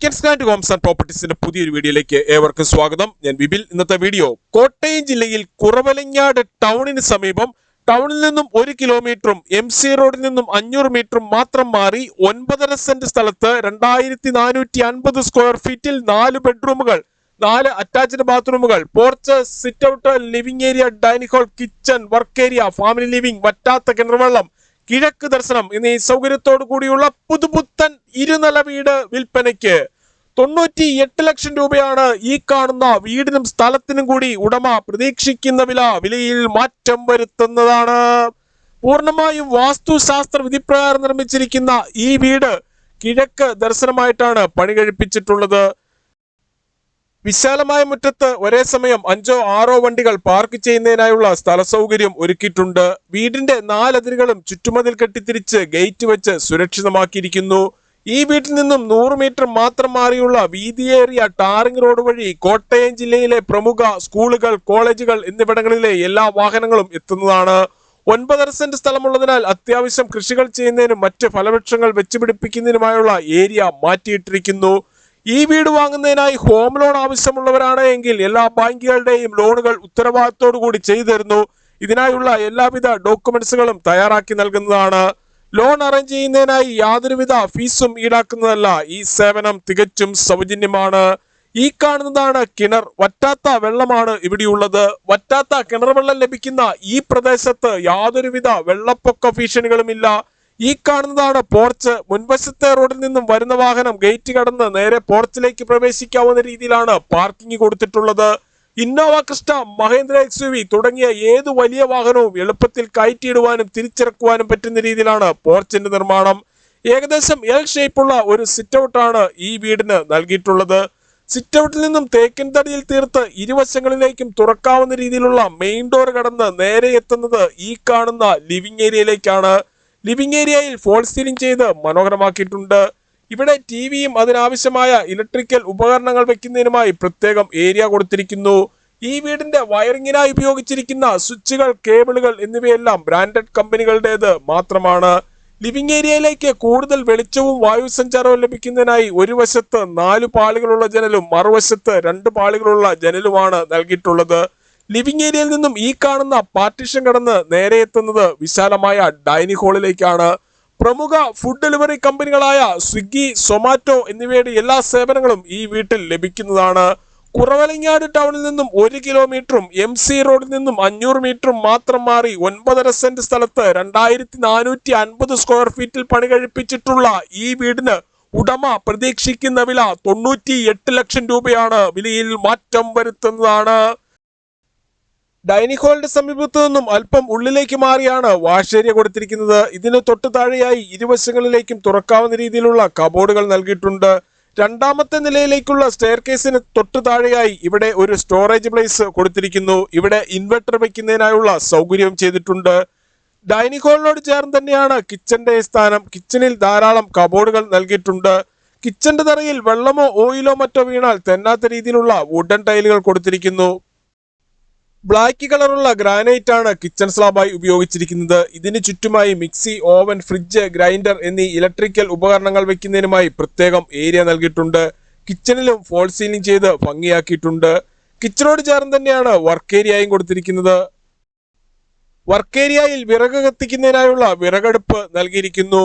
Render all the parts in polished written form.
Weekends land Holmes and പ്രോപ്പർട്ടീസിന്റെ പുതിയൊരു വീഡിയോയിലേക്ക് ഏവർക്കും സ്വാഗതം. ഞാൻ വിപിൽ. ഇന്നത്തെ വീഡിയോ കോട്ടയം ജില്ലയിൽ കുറവലങ്ങാട് ടൗണിന് സമീപം ടൗണിൽ നിന്നും 1 കിലോമീറ്ററും MC റോഡിൽ നിന്നും 500 മീറ്ററും മാത്രം മാറി 9.5 സെന്റ് സ്ഥലത്ത് 2450 സ്ക്വയർ ഫീറ്റിൽ 4 ബെഡ്റൂമുകൾ, 4 അറ്റാച്ച്ഡ് ബാത്റൂമുകൾ, porch, sit out, living area, dining hall, kitchen, work area, family living, വറ്റാത്ത കിണർവെള്ളം, കിഴക്ക് ദർശനം എന്നീ സൗകര്യത്തോടു കൂടിയുള്ള പുതുപുത്തൻ ഇരുനില വീട് വിൽപ്പനയ്ക്ക്. 98 ലക്ഷം രൂപയാണ് ഈ കാണുന്ന വീടിനും സ്ഥലത്തിനും കൂടി ഉടമ പ്രതീക്ഷിക്കുന്ന വിലയിൽ മാറ്റം വരുത്തുന്നതാണ്. പൂർണ്ണമായും വാസ്തുശാസ്ത്ര വിധിപ്രകാരം നിർമ്മിച്ചിരിക്കുന്ന ഈ വീട് കിഴക്ക് ദർശനമായിട്ടാണ് പണി കഴിപ്പിച്ചിട്ടുള്ളത്. വിശാലമായ മുറ്റത്ത് ഒരേ സമയം 5-6 വണ്ടികൾ പാർക്ക് ചെയ്യുന്നതിനായുള്ള സ്ഥല സൗകര്യം ഒരുക്കിയിട്ടുണ്ട്. വീടിന്റെ 4 അതിരുകളും ചുറ്റുമതിൽ കെട്ടിത്തിരിച്ച് ഗേറ്റ് വെച്ച് സുരക്ഷിതമാക്കിയിരിക്കുന്നു. ഈ വീട്ടിൽ നിന്നും 100 മീറ്റർ മാത്രം മാറിയുള്ള വീതിയേറിയ ടാറിംഗ് റോഡ് വഴി കോട്ടയം ജില്ലയിലെ പ്രമുഖ സ്കൂളുകൾ, കോളേജുകൾ എന്നിവിടങ്ങളിലെ എല്ലാ വാഹനങ്ങളും എത്തുന്നതാണ്. 9.5 സെന്റ് സ്ഥലമുള്ളതിനാൽ അത്യാവശ്യം കൃഷികൾ ചെയ്യുന്നതിനും മറ്റ് ഫലവൃക്ഷങ്ങൾ വെച്ചുപിടിപ്പിക്കുന്നതിനുമായുള്ള ഏരിയ മാറ്റിയിട്ടിരിക്കുന്നു. ഈ വീട് വാങ്ങുന്നതിനായി ഹോം ലോൺ ആവശ്യമുള്ളവരാണ് എങ്കിൽ എല്ലാ ബാങ്കുകളുടെയും ലോണുകൾ ഉത്തരവാദിത്തോടു കൂടി ചെയ്തു തരുന്നു. ഇതിനായുള്ള എല്ലാവിധ ഡോക്യുമെന്റ്സുകളും തയ്യാറാക്കി നൽകുന്നതാണ്. ലോൺ അറേഞ്ച് ചെയ്യുന്നതിനായി യാതൊരുവിധ ഫീസും ഈടാക്കുന്നതല്ല. ഈ സേവനം തികച്ചും സൗജന്യമാണ്. ഈ കാണുന്നതാണ് കിണർ. വറ്റാത്ത വെള്ളമാണ് ഇവിടെയുള്ളത്. വറ്റാത്ത കിണർ വെള്ളം ലഭിക്കുന്ന ഈ പ്രദേശത്ത് യാതൊരുവിധ വെള്ളപ്പൊക്ക ഭീഷണികളുമില്ല. ഈ കാണുന്നതാണ് പോർച്ച്. മുൻവശത്തെ റോഡിൽ നിന്നും വരുന്ന വാഹനം ഗേറ്റ് കടന്ന് നേരെ പോർച്ചിലേക്ക് പ്രവേശിക്കാവുന്ന രീതിയിലാണ് പാർക്കിംഗ് കൊടുത്തിട്ടുള്ളത്. ഇന്നോവ, ക്രിസ്റ്റ, മഹേന്ദ്ര XUV തുടങ്ങിയ ഏതു വലിയ വാഹനവും എളുപ്പത്തിൽ കയറ്റിയിടുവാനും തിരിച്ചിറക്കുവാനും പറ്റുന്ന രീതിയിലാണ് പോർച്ചിന്റെ നിർമ്മാണം. ഏകദേശം L ഷേപ്പുള്ള ഒരു സിറ്റ് ഔട്ടാണ് ഈ വീടിന് നൽകിയിട്ടുള്ളത്. സിറ്റ് ഔട്ടിൽ നിന്നും തേക്കിൻ തടിയിൽ തീർത്ത് ഇരുവശങ്ങളിലേക്കും തുറക്കാവുന്ന രീതിയിലുള്ള മെയിൻ ഡോർ കടന്ന് നേരെ എത്തുന്നത് ഈ കാണുന്ന ലിവിംഗ് ഏരിയയിലേക്കാണ്. ലിവിംഗ് ഏരിയയിൽ ഫോൾ സീലിംഗ് ചെയ്ത് മനോഹരമാക്കിയിട്ടുണ്ട്. ഇവിടെ ടിവിയും അതിനാവശ്യമായ ഇലക്ട്രിക്കൽ ഉപകരണങ്ങൾ വെക്കുന്നതിനുമായി പ്രത്യേകം ഏരിയ കൊടുത്തിരിക്കുന്നു. ഈ വീടിന്റെ വയറിങ്ങിനായി ഉപയോഗിച്ചിരിക്കുന്ന സ്വിച്ചുകൾ, കേബിളുകൾ എന്നിവയെല്ലാം ബ്രാൻഡഡ് കമ്പനികളുടേത് മാത്രമാണ്. ലിവിംഗ് ഏരിയയിലേക്ക് കൂടുതൽ വെളിച്ചവും വായുസഞ്ചാരവും ലഭിക്കുന്നതിനായി ഒരു വശത്ത് 4 പാളികളുള്ള ജനലും മറുവശത്ത് 2 പാളികളുള്ള ജനലുമാണ് നൽകിയിട്ടുള്ളത്. ലിവിംഗ് ഏരിയയിൽ നിന്നും ഈ കാണുന്ന പാർട്ടീഷൻ കടന്ന് നേരെ എത്തുന്നത് വിശാലമായ ഡൈനിങ് ഹാളിലേക്കാണ്. പ്രമുഖ ഫുഡ് ഡെലിവറി കമ്പനികളായ സ്വിഗ്ഗി, സൊമാറ്റോ എന്നിവയുടെ എല്ലാ സേവനങ്ങളും ഈ വീട്ടിൽ ലഭിക്കുന്നതാണ്. കുറവലങ്ങാട് ടൗണിൽ നിന്നും 1 കിലോമീറ്ററും MC റോഡിൽ നിന്നും 500 മീറ്ററും മാത്രം മാറി 9.5 സെന്റ് സ്ഥലത്ത് 2450 സ്ക്വയർ ഫീറ്റിൽ പണി കഴിപ്പിച്ചിട്ടുള്ള ഈ വീടിന് ഉടമ പ്രതീക്ഷിക്കുന്ന വില 98 ലക്ഷം രൂപയാണ്. വിലയിൽ മാറ്റം വരുത്തുന്നതാണ്. ഡൈനിങ് ഹാളിന്റെ സമീപത്തു നിന്നും അല്പം ഉള്ളിലേക്ക് മാറിയാണ് വാഷ് ഏരിയ കൊടുത്തിരിക്കുന്നത്. ഇതിന് തൊട്ടു താഴെയായി ഇരുവശങ്ങളിലേക്കും തുറക്കാവുന്ന രീതിയിലുള്ള കബോർഡുകൾ നൽകിയിട്ടുണ്ട്. 2ാമത്തെ നിലയിലേക്കുള്ള സ്റ്റെയർ കേസിന് തൊട്ടു താഴെയായി ഇവിടെ ഒരു സ്റ്റോറേജ് പ്ലേസ് കൊടുത്തിരിക്കുന്നു. ഇവിടെ ഇൻവെർട്ടർ വെക്കുന്നതിനായുള്ള സൗകര്യവും ചെയ്തിട്ടുണ്ട്. ഡൈനിങ് ഹാളിനോട് ചേർന്ന് തന്നെയാണ് കിച്ചന്റെ സ്ഥാനം. കിച്ചണിൽ ധാരാളം കബോർഡുകൾ നൽകിയിട്ടുണ്ട്. കിച്ചന്റെ തറയിൽ വെള്ളമോ ഓയിലോ മറ്റോ വീണാൽ തെന്നാത്ത രീതിയിലുള്ള വുഡൻ ടൈലുകൾ കൊടുത്തിരിക്കുന്നു. ബ്ലാക്ക് കളറുള്ള ഗ്രാനൈറ്റ് ആണ് കിച്ചൺ സ്ലാബായി ഉപയോഗിച്ചിരിക്കുന്നത്. ഇതിന് ചുറ്റുമായി മിക്സി, ഓവൻ, ഫ്രിഡ്ജ്, ഗ്രൈൻഡർ എന്നീ ഇലക്ട്രിക്കൽ ഉപകരണങ്ങൾ വെക്കുന്നതിനുമായി പ്രത്യേകം ഏരിയ നൽകിയിട്ടുണ്ട്. കിച്ചണിലും ഫോൾ സീലിംഗ് ചെയ്ത് ഭംഗിയാക്കിയിട്ടുണ്ട്. കിച്ചണോട് ചേർന്ന് തന്നെയാണ് വർക്ക് ഏരിയയും കൊടുത്തിരിക്കുന്നത്. വർക്ക് ഏരിയയിൽ വിറക് കത്തിക്കുന്നതിനായുള്ള വിറകടുപ്പ് നൽകിയിരിക്കുന്നു.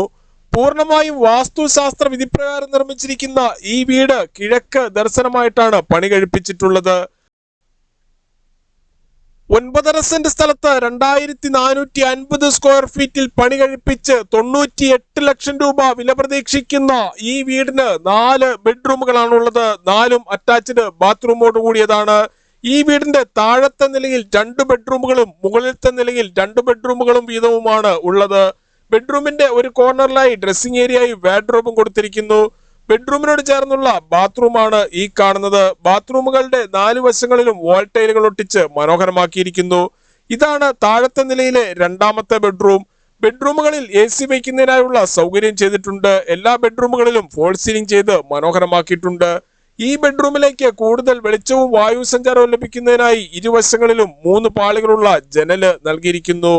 പൂർണ്ണമായും വാസ്തുശാസ്ത്ര വിധിപ്രകാരം നിർമ്മിച്ചിരിക്കുന്ന ഈ വീട് കിഴക്ക് ദർശനമായിട്ടാണ് പണി കഴിപ്പിച്ചിട്ടുള്ളത്. 9.5 സെന്റ് സ്ഥലത്ത് 2450 സ്ക്വയർ ഫീറ്റിൽ പണി കഴിപ്പിച്ച് 98 ലക്ഷം രൂപ വില പ്രതീക്ഷിക്കുന്ന ഈ വീടിന് 4 ബെഡ്റൂമുകളാണുള്ളത്. 4ഉം അറ്റാച്ച്ഡ് ബാത്റൂമോട് കൂടിയതാണ്. ഈ വീടിന്റെ താഴത്തെ നിലയിൽ 2 ബെഡ്റൂമുകളും മുകളിലത്തെ നിലയിൽ 2 ബെഡ്റൂമുകളും വീതവുമാണ് ഉള്ളത്. ബെഡ്റൂമിന്റെ ഒരു കോർണറിലായി ഡ്രസ്സിംഗ് ഏരിയയും വാർഡ്രോബും കൊടുത്തിരിക്കുന്നു. ബെഡ്റൂമിനോട് ചേർന്നുള്ള ബാത്റൂമാണ് ഈ കാണുന്നത്. ബാത്റൂമുകളുടെ 4 വശങ്ങളിലും വാൾ ടൈലുകൾ ഒട്ടിച്ച് മനോഹരമാക്കിയിരിക്കുന്നു. ഇതാണ് താഴത്തെ നിലയിലെ 2ാമത്തെ ബെഡ്റൂം. ബെഡ്റൂമുകളിൽ AC വയ്ക്കുന്നതിനായുള്ള സൗകര്യം ചെയ്തിട്ടുണ്ട്. എല്ലാ ബെഡ്റൂമുകളിലും ഫോൾ സീലിംഗ് ചെയ്ത് മനോഹരമാക്കിയിട്ടുണ്ട്. ഈ ബെഡ്റൂമിലേക്ക് കൂടുതൽ വെളിച്ചവും വായു സഞ്ചാരവും ലഭിക്കുന്നതിനായി ഇരുവശങ്ങളിലും 3 പാളികളുള്ള ജനല് നൽകിയിരിക്കുന്നു.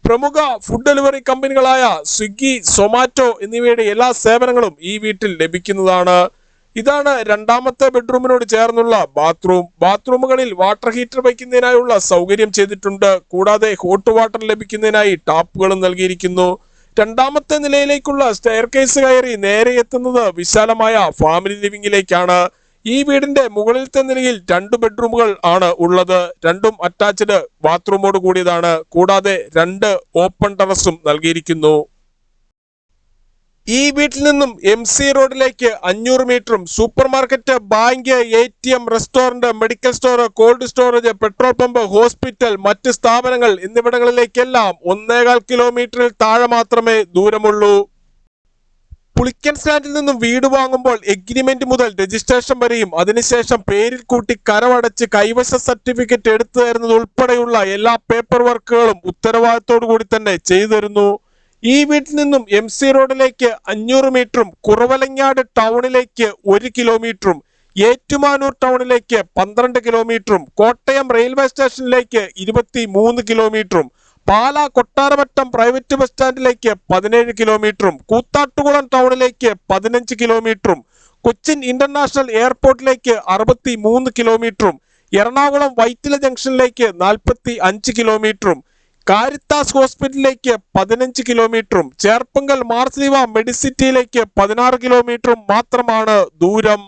പ്രമുഖ ഫുഡ് ഡെലിവറി കമ്പനികളായ സ്വിഗ്ഗി, സൊമാറ്റോ എന്നിവയുടെ എല്ലാ സേവനങ്ങളും ഈ വീട്ടിൽ ലഭിക്കുന്നതാണ്. ഇതാണ് രണ്ടാമത്തെ ബെഡ്റൂമിനോട് ചേർന്നുള്ള ബാത്റൂമുകളിൽ വാട്ടർ ഹീറ്റർ വയ്ക്കുന്നതിനായുള്ള സൗകര്യം ചെയ്തിട്ടുണ്ട്. കൂടാതെ ഹോട്ട് വാട്ടർ ലഭിക്കുന്നതിനായി ടാപ്പുകളും നൽകിയിരിക്കുന്നു. രണ്ടാമത്തെ നിലയിലേക്കുള്ള സ്റ്റെയർ കേസ് കയറി നേരെ എത്തുന്നത് വിശാലമായ ഫാമിലി ലിവിംഗിലേക്കാണ്. ഈ വീടിന്റെ മുകളിലത്തെ നിലയിൽ 2 ബെഡ്റൂമുകൾ ആണ് ഉള്ളത്. രണ്ടും അറ്റാച്ച്ഡ് ബാത്റൂമോട് കൂടിയതാണ്. കൂടാതെ 2 ഓപ്പൺ ടെറസും നൽകിയിരിക്കുന്നു. ഈ വീട്ടിൽ നിന്നും MC റോഡിലേക്ക് 500 മീറ്ററും super market, bank, ATM, restaurant, medical store, cold storage, petrol pump, hospital, മറ്റ് സ്ഥാപനങ്ങൾ എന്നിവിടങ്ങളിലേക്കെല്ലാം 1.25 കിലോമീറ്ററിൽ താഴെ മാത്രമേ ദൂരമുള്ളൂ. പുളിക്കൻ സ്റ്റാൻഡിൽ നിന്നും വീട് വാങ്ങുമ്പോൾ എഗ്രിമെന്റ് മുതൽ രജിസ്ട്രേഷൻ വരെയും അതിനുശേഷം പേരിൽ കൂട്ടി കരമടച്ച് കൈവശ സർട്ടിഫിക്കറ്റ് എടുത്തു തരുന്നത് ഉൾപ്പെടെയുള്ള എല്ലാ പേപ്പർ വർക്കുകളും ഉത്തരവാദിത്തോടു കൂടി തന്നെ ചെയ്തു തരുന്നു. ഈ വീട്ടിൽ നിന്നും MC റോഡിലേക്ക് 500 മീറ്ററും കുറവലങ്ങാട് ടൗണിലേക്ക് 1 കിലോമീറ്ററും ഏറ്റുമാനൂർ ടൗണിലേക്ക് 12 കിലോമീറ്ററും കോട്ടയം റെയിൽവേ സ്റ്റേഷനിലേക്ക് 23 കിലോമീറ്ററും പാലാ കൊട്ടാരമറ്റം പ്രൈവറ്റ് ബസ് സ്റ്റാൻഡിലേക്ക് 17 കിലോമീറ്ററും കൂത്താട്ടുകുളം ടൗണിലേക്ക് 15 കിലോമീറ്ററും കൊച്ചിൻ ഇന്റർനാഷണൽ എയർപോർട്ടിലേക്ക് 63 കിലോമീറ്ററും എറണാകുളം വൈറ്റില ജംഗ്ഷനിലേക്ക് 45 കിലോമീറ്ററും കാരിത്താസ് ഹോസ്പിറ്റലിലേക്ക് 15 കിലോമീറ്ററും ചേർപ്പങ്കൽ മാർസ്ലീവ മെഡിസിറ്റിയിലേക്ക് 16 കിലോമീറ്ററും മാത്രമാണ് ദൂരം.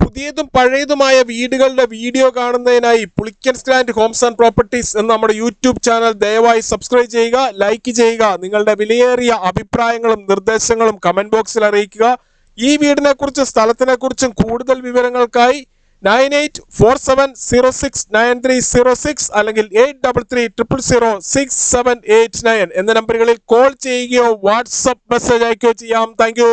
പുതിയതും പഴയതുമായ വീടുകളുടെ വീഡിയോ കാണുന്നതിനായി Pulickan stand Holmes and properties എന്ന നമ്മുടെ യൂട്യൂബ് ചാനൽ ദയവായി സബ്സ്ക്രൈബ് ചെയ്യുക, ലൈക്ക് ചെയ്യുക. നിങ്ങളുടെ വിലയേറിയ അഭിപ്രായങ്ങളും നിർദ്ദേശങ്ങളും കമന്റ് ബോക്സിൽ അറിയിക്കുക. ഈ വീടിനെ കുറിച്ചും സ്ഥലത്തിനെ കുറിച്ചും കൂടുതൽ വിവരങ്ങൾക്കായി 9847069306 അല്ലെങ്കിൽ 833006 789 എന്ന നമ്പറുകളിൽ കോൾ ചെയ്യുകയോ വാട്സ്ആപ്പ് മെസ്സേജ് അയക്കുകയോ ചെയ്യാം. Thank you.